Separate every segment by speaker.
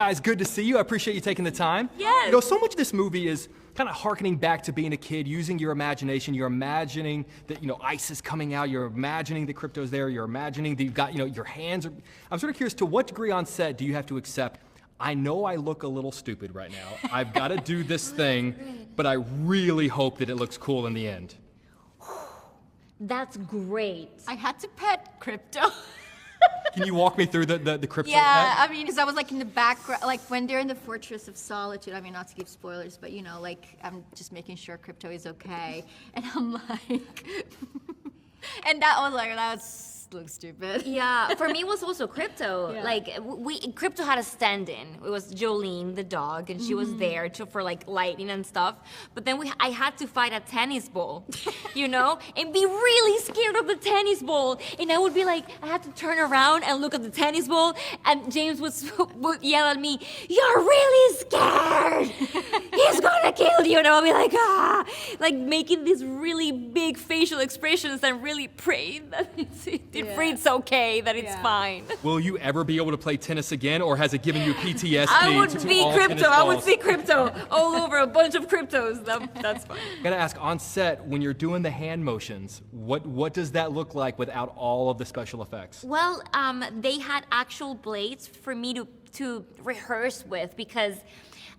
Speaker 1: Guys, good to see you. I appreciate you taking the time.
Speaker 2: Yes.
Speaker 1: You know, so much of this movie is kind of harkening back to being a kid, using your imagination. You're imagining that, ice is coming out. You're imagining the Krypto's there. You're imagining that you've got, your hands are... I'm sort of curious, to what degree on set do you have to accept, I know I look a little stupid right now. I've got to do this thing, but I really hope that it looks cool in the end.
Speaker 2: That's great.
Speaker 3: I had to pet Krypto.
Speaker 1: Can you walk me through the Krypto
Speaker 3: Yeah,
Speaker 1: pet?
Speaker 3: I mean, because I was like in the background, like when they're in the Fortress of Solitude, I mean, not to give spoilers, but I'm just making sure Krypto is okay. And I'm like, and that looks stupid.
Speaker 2: Yeah, for me it was also Krypto.
Speaker 3: Yeah.
Speaker 2: Like Krypto had a stand-in. It was Jolene, the dog, and she was there for like lighting and stuff. But then I had to fight a tennis ball, and be really scared of the tennis ball. And I would be like, I had to turn around and look at the tennis ball, and James would yell at me, "You're really scared. He's gonna kill you." And I'll be like, ah, like making these really big facial expressions and really praying that it's okay, that it's fine.
Speaker 1: Will you ever be able to play tennis again, or has it given you PTSD?
Speaker 2: I would
Speaker 1: to
Speaker 2: be
Speaker 1: all
Speaker 2: Krypto.
Speaker 1: tennis
Speaker 2: I would
Speaker 1: balls?
Speaker 2: see Krypto all over a bunch of Kryptos. That's fine.
Speaker 1: I gotta ask, on set, when you're doing the hand motions, what does that look like without all of the special effects?
Speaker 2: Well, they had actual blades for me to rehearse with, because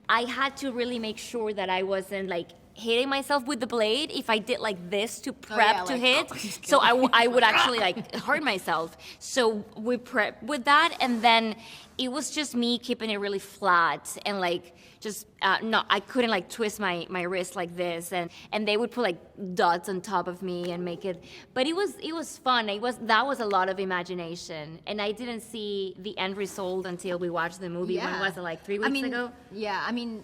Speaker 2: I had to really make sure that I wasn't like hitting myself with the blade if I did like this to prep to hit. So I would actually like hurt myself. So we prepped with that, and then it was just me keeping it really flat and like just I couldn't like twist my wrist like this, and they would put like dots on top of me and make it, but it was fun. That was a lot of imagination, and I didn't see the end result until we watched the movie.
Speaker 3: Yeah.
Speaker 2: When was it, like 3 weeks ago?
Speaker 3: Yeah, I mean,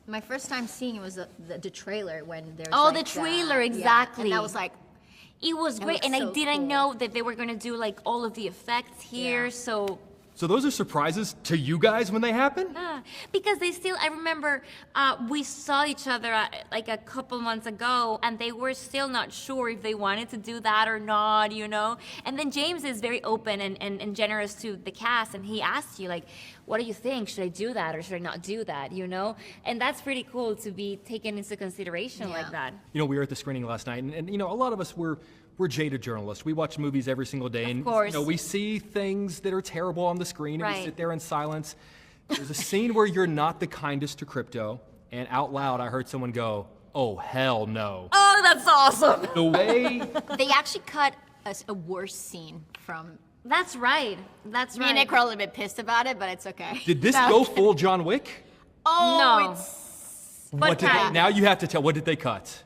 Speaker 3: my first time seeing it was the trailer when there's
Speaker 2: The trailer, exactly.
Speaker 3: And that was like,
Speaker 2: it was great, and
Speaker 3: so
Speaker 2: I didn't
Speaker 3: cool.
Speaker 2: know that they were gonna do like all of the effects here,
Speaker 3: Yeah.
Speaker 1: So those are surprises to you guys when they happen?
Speaker 2: Because I remember we saw each other like a couple months ago, and they were still not sure if they wanted to do that or not, And then James is very open and generous to the cast, and he asked you, like, what do you think? Should I do that or should I not do that, And that's pretty cool to be taken into consideration like that.
Speaker 1: We were at the screening last night, and a lot of us we're jaded journalists. We watch movies every single day, and
Speaker 2: course.
Speaker 1: we see things that are terrible on the screen, and we
Speaker 2: Right.
Speaker 1: sit there in silence. There's a scene where you're not the kindest to Krypto, and out loud I heard someone go, "Oh, hell no."
Speaker 2: Oh, that's awesome.
Speaker 1: The way
Speaker 3: they actually cut a worse scene from.
Speaker 2: That's right. That's
Speaker 3: Me
Speaker 2: right.
Speaker 3: and Nick were a little bit pissed about it, but it's okay.
Speaker 1: did this go full John Wick?
Speaker 3: Oh,
Speaker 2: No.
Speaker 1: Now you have to tell. What did they cut?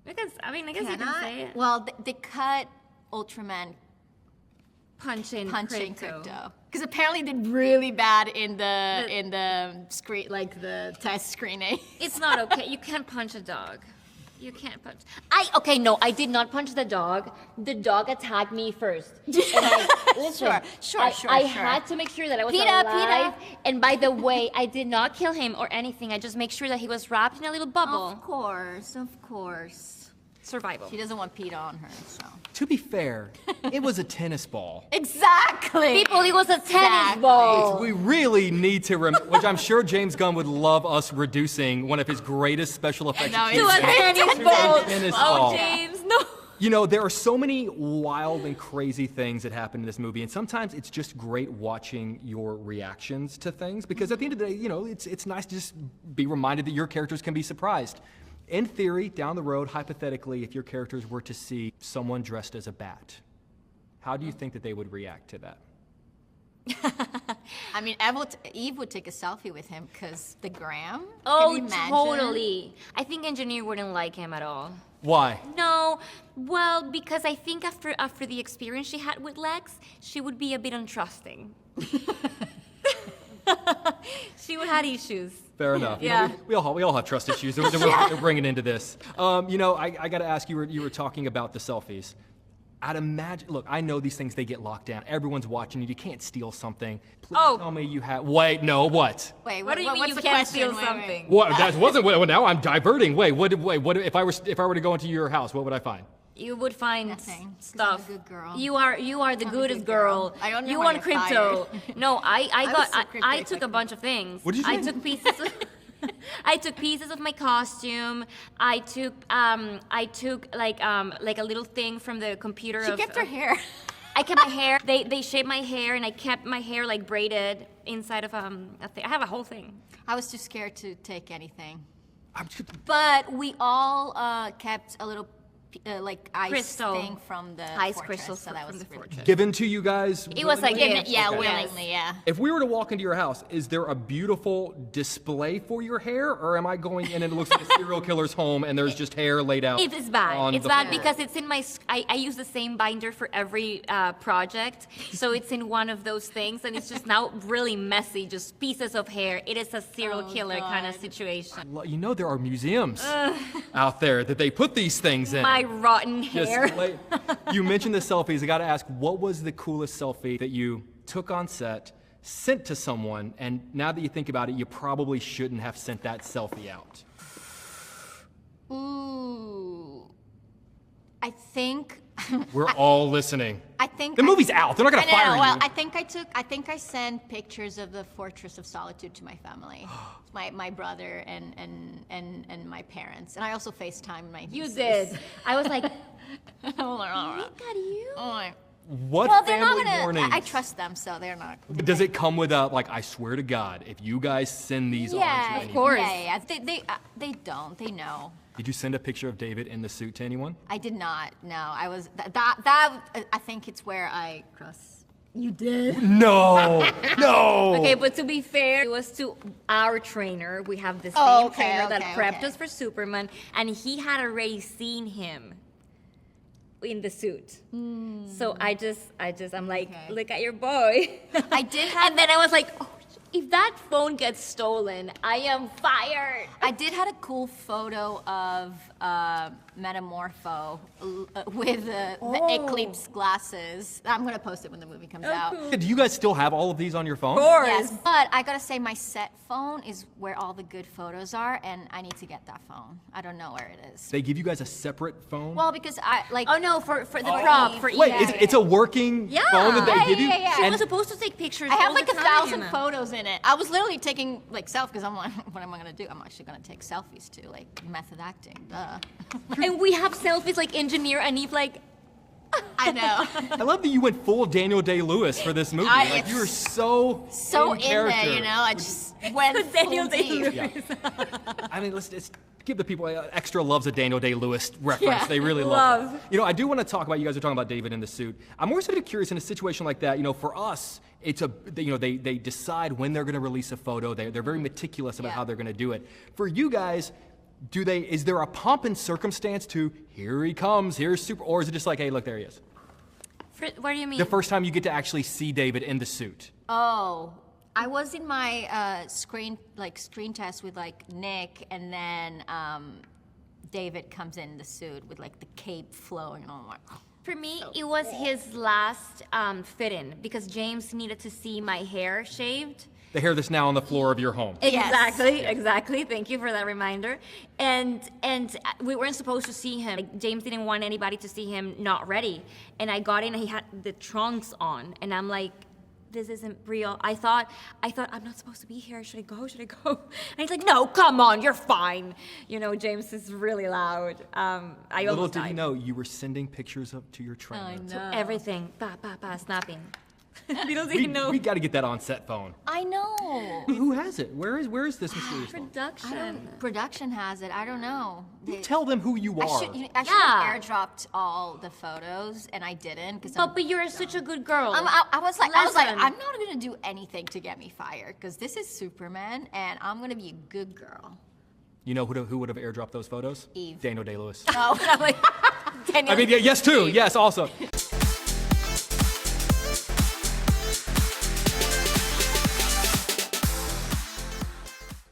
Speaker 2: I guess you can say it.
Speaker 3: Well, they cut Ultraman
Speaker 2: Punching
Speaker 3: Krypto. Because apparently they did really bad in the screen, like the test screening.
Speaker 2: It's not okay. You can't punch a dog. You can't punch. No, I did not punch the dog. The dog attacked me first. And listen,
Speaker 3: Sure.
Speaker 2: I had to make sure that I was alive. And by the way, I did not kill him or anything. I just make sure that he was wrapped in a little bubble.
Speaker 3: Of course.
Speaker 2: Survival.
Speaker 3: She doesn't want Pete on her, so.
Speaker 1: To be fair, it was a tennis ball.
Speaker 3: Exactly.
Speaker 2: People, it was a tennis ball.
Speaker 1: We really need to, which I'm sure James Gunn would love us reducing one of his greatest special effects.
Speaker 3: No,
Speaker 2: To a tennis ball.
Speaker 1: Tennis
Speaker 2: Oh,
Speaker 1: ball.
Speaker 2: James, no.
Speaker 1: There are so many wild and crazy things that happen in this movie, and sometimes it's just great watching your reactions to things, because at the end of the day, it's nice to just be reminded that your characters can be surprised. In theory, down the road, hypothetically, if your characters were to see someone dressed as a bat, how do you think that they would react to that?
Speaker 3: I mean, Eve would take a selfie with him because the gram.
Speaker 2: Oh,
Speaker 3: Can you imagine?
Speaker 2: totally. I think Engineer wouldn't like him at all.
Speaker 1: Why?
Speaker 2: No, well, because I think after the experience she had with Lex, she would be a bit untrusting. She would have issues.
Speaker 1: Fair enough.
Speaker 2: Yeah.
Speaker 1: We all have trust issues that we're bringing into this. I got to ask, you were talking about the selfies. I'd imagine, look, I know these things, they get locked down. Everyone's watching you. You can't steal something. Please tell me you have, what?
Speaker 3: Wait,
Speaker 2: What do you mean
Speaker 3: what's
Speaker 2: you
Speaker 3: the
Speaker 2: can't
Speaker 3: question?
Speaker 2: steal something?
Speaker 1: What? That wasn't, well, now I'm diverting. Wait, what if I were to go into your house, what would I find?
Speaker 2: You would find
Speaker 3: Nothing, 'cause
Speaker 2: stuff.
Speaker 3: I'm a good girl.
Speaker 2: You are the
Speaker 3: I'm a
Speaker 2: goodest
Speaker 3: good girl.
Speaker 2: girl.
Speaker 3: I don't know
Speaker 2: You
Speaker 3: why
Speaker 2: want
Speaker 3: you're
Speaker 2: crypto.
Speaker 3: fired.
Speaker 2: No, I
Speaker 3: so
Speaker 2: took a bunch of things.
Speaker 1: What did you
Speaker 2: I
Speaker 1: say?
Speaker 2: took pieces of I took pieces of my costume. I took like a little thing from the computer
Speaker 3: She
Speaker 2: of
Speaker 3: kept her hair.
Speaker 2: I kept my hair. They shaved my hair, and I kept my hair like braided inside of a thing. I have a whole thing.
Speaker 3: I was too scared to take anything.
Speaker 1: I'm just-
Speaker 3: But we all kept a little like ice
Speaker 2: Crystal.
Speaker 3: thing from the
Speaker 2: Ice
Speaker 3: fortress,
Speaker 2: crystals
Speaker 3: so that
Speaker 2: from
Speaker 3: was
Speaker 2: the
Speaker 3: really
Speaker 2: fortress.
Speaker 1: Given to you guys?
Speaker 2: It was like
Speaker 3: Given,
Speaker 2: gift.
Speaker 3: yeah,
Speaker 1: Okay.
Speaker 3: willingly, yeah.
Speaker 1: If we were to walk into your house, is there a beautiful display for your hair, or am I going in and it looks like a serial killer's home and there's just hair laid out?
Speaker 2: It is bad.
Speaker 1: on
Speaker 2: It's
Speaker 1: the
Speaker 2: bad
Speaker 1: floor?
Speaker 2: because it's in my. I use the same binder for every project, so it's in one of those things, and it's just now really messy, just pieces of hair. It is a serial
Speaker 3: Oh,
Speaker 2: killer kind of
Speaker 3: God.
Speaker 2: situation.
Speaker 1: Well, you know there are museums out there that they put these things in.
Speaker 2: My rotten
Speaker 1: Just
Speaker 2: hair.
Speaker 1: you mentioned the selfies. I got to ask, what was the coolest selfie that you took on set, sent to someone, and now that you think about it, you probably shouldn't have sent that selfie out?
Speaker 3: Ooh. I think.
Speaker 1: We're all listening.
Speaker 3: I think
Speaker 1: The movie's out. They're not gonna
Speaker 3: I know,
Speaker 1: fire
Speaker 3: well,
Speaker 1: you.
Speaker 3: I think I sent pictures of the Fortress of Solitude to my family, my brother and my parents, and I also FaceTimed my
Speaker 2: You
Speaker 3: nieces.
Speaker 2: did. I was like,
Speaker 3: Oh,
Speaker 2: look at you.
Speaker 1: What
Speaker 3: well, they're not
Speaker 1: family
Speaker 3: gonna.
Speaker 1: warnings?
Speaker 3: I trust them, so they're not.
Speaker 1: Does it come with a, like, I swear to God, if you guys send these on
Speaker 3: Yeah,
Speaker 1: to
Speaker 3: of
Speaker 1: anyone-
Speaker 2: course.
Speaker 3: Yeah. They don't. They know.
Speaker 1: Did you send a picture of David in the suit to anyone?
Speaker 3: I did not. No, I was that. I think it's where I cross.
Speaker 2: You did.
Speaker 1: No, no.
Speaker 2: Okay, but to be fair, it was to our trainer. We have the same
Speaker 3: Oh, okay,
Speaker 2: trainer that
Speaker 3: okay,
Speaker 2: prepped
Speaker 3: okay.
Speaker 2: us for Superman, and he had already seen him in the suit. So I'm like,
Speaker 3: Okay.
Speaker 2: look at your boy.
Speaker 3: I did have.
Speaker 2: And then I was like, oh, if that phone gets stolen, I am fired.
Speaker 3: I did had a cool photo of Metamorpho with the Eclipse glasses. I'm gonna post it when the movie comes out.
Speaker 2: cool.
Speaker 1: Do you guys still have all of these on your phone?
Speaker 2: Of course.
Speaker 3: Yes, but I gotta say my set phone is where all the good photos are, and I need to get that phone. I don't know where it is.
Speaker 1: They give you guys a separate phone?
Speaker 3: Well, because I like.
Speaker 2: Oh no, for the prop, for
Speaker 1: Wait,
Speaker 2: Eve.
Speaker 1: it's a working
Speaker 2: Yeah.
Speaker 1: phone that they
Speaker 3: Yeah,
Speaker 1: give you?
Speaker 3: yeah, yeah.
Speaker 2: She
Speaker 1: And
Speaker 2: was supposed to take pictures.
Speaker 3: I have
Speaker 2: all
Speaker 3: like
Speaker 2: the
Speaker 3: 1,000
Speaker 2: time.
Speaker 3: photos in it. I was literally taking like selfies because I'm like, what am I gonna do? I'm actually gonna take selfies too, like method acting. Duh.
Speaker 2: And we have selfies like Engineer and Eve like,
Speaker 3: I know.
Speaker 1: I love that you went full Daniel Day-Lewis for this movie.
Speaker 3: I-
Speaker 1: Like, you were so
Speaker 3: So in there,
Speaker 1: character.
Speaker 3: you know. I just went
Speaker 2: Daniel
Speaker 3: full deep.
Speaker 2: Day-Lewis.
Speaker 1: I mean, let's give the people extra loves a Daniel Day-Lewis reference.
Speaker 3: Yeah.
Speaker 1: They really love
Speaker 2: Love.
Speaker 1: it. You know, I do want to talk about, you guys are talking about David in the suit. I'm more sort of curious in a situation like that, you know, for us, it's they decide when they're going to release a photo. They're very meticulous about
Speaker 3: Yeah.
Speaker 1: how they're going to do it. For you guys, is there a pomp and circumstance to, here he comes, here's Super, or is it just like, hey, look, there he is?
Speaker 2: What do you mean?
Speaker 1: The first time you get to actually see David in the suit.
Speaker 3: Oh, I was in my screen test with like Nick, and then David comes in the suit with like the cape flowing, and I'm like,
Speaker 2: For me, it was his last fit-in because James needed to see my hair shaved.
Speaker 1: The hair that's now on the floor of your home.
Speaker 3: Yes.
Speaker 2: Exactly. Thank you for that reminder. And we weren't supposed to see him. Like, James didn't want anybody to see him not ready. And I got in and he had the trunks on, and I'm like, this isn't real. I thought I'm not supposed to be here. Should I go? And he's like, no, come on, you're fine. You know, James is really loud. I
Speaker 1: Little
Speaker 2: almost
Speaker 1: did
Speaker 2: died.
Speaker 1: you know, you were sending pictures up to your trainer.
Speaker 3: I know.
Speaker 2: Everything, snapping. Little did you know.
Speaker 1: We got to get that on set phone.
Speaker 3: I know.
Speaker 1: Who has it? Where is this mysterious phone?
Speaker 2: Production.
Speaker 3: Production has it. I don't know.
Speaker 1: You tell them who you
Speaker 3: I
Speaker 1: are.
Speaker 3: should
Speaker 2: Yeah.
Speaker 3: have airdropped all the photos, and I didn't because
Speaker 2: But you're such a good girl.
Speaker 3: I was like,
Speaker 2: Listen.
Speaker 3: I'm not gonna do anything to get me fired because this is Superman, and I'm gonna be a good girl.
Speaker 1: You know who would have airdropped those photos?
Speaker 3: Eve.
Speaker 1: Daniel Day-Lewis.
Speaker 3: Oh, I'm like, Daniel.
Speaker 1: I mean, yes, too. Yes, also.